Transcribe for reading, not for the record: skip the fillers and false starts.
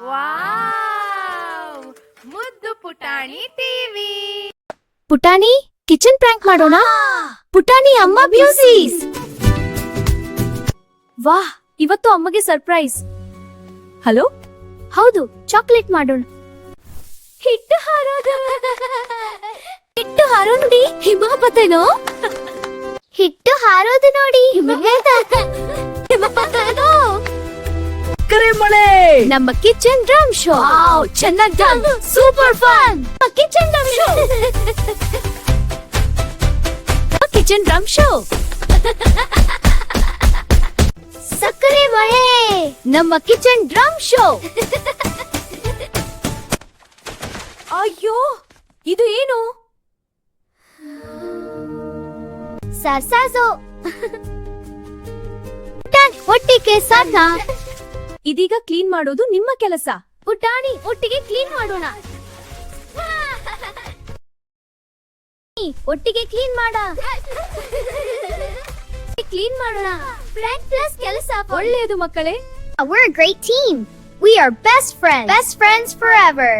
Wow ಮುದ್ದು ಪುಟಾಣಿ TV. ಪುಟಾಣಿ ಕಿಚನ್ ಪ್ರ್ಯಾಂಕ್ ಮಾಡೋಣ. ಪುಟಾಣಿ ಅಮ್ಮ ಬ್ಯೂಸೀಸ್. ವಾಹ್, ಇವತ್ತು ಅಮ್ಮಗೆ ಸರ್ಪ್ರೈಸ್. ಹಲೋ, ಹೌದು, ಚಾಕ್ಲೇಟ್ ಮಾಡೋಣ. ಹಿಟ್ಟು ಹಾರೋದು ನೋಡಿ ಹಿಮಪತನೋ. ಹಿಟ್ಟು ಹಾರೋದು ನೋಡಿ ಹಿಮಪತನೋ. ಕರೆ ಮಳೆ ನಮ್ಮ ಕಿಚನ್ ಡ್ರಮ್ ಶೋ. ಚೆನ್ನಾಗಿ done, super fun. Kitchen drum show, kitchen drum show. ಸಕ್ಕರೆ ಮಳೆ, ನಮ್ಮ ಕಿಚನ್ ಡ್ರಮ್ ಶೋ. ಅಯ್ಯೋ, ಇದು ಏನು? ಸರ್ಸಾಜೋ ಒಟ್ಟಿಗೆ ಸಾಧ್ಯ. ಇದೀಗ ಕ್ಲೀನ್ ಮಾಡೋದು ನಿಮ್ಮ ಕೆಲಸ. ಪುಟಾಣಿ ಒಟ್ಟಿಗೆ ಕ್ಲೀನ್ ಮಾಡೋಣ. ಒಟ್ಟಿಗೆ ಕ್ಲೀನ್ ಮಾಡೋಣ. ಫ್ರೆಂಡ್ ಪ್ಲಸ್ ಕೆಲಸ. ಒಳ್ಳೆಯದು ಮಕ್ಕಳೇ. We're a great team. We are best friends forever.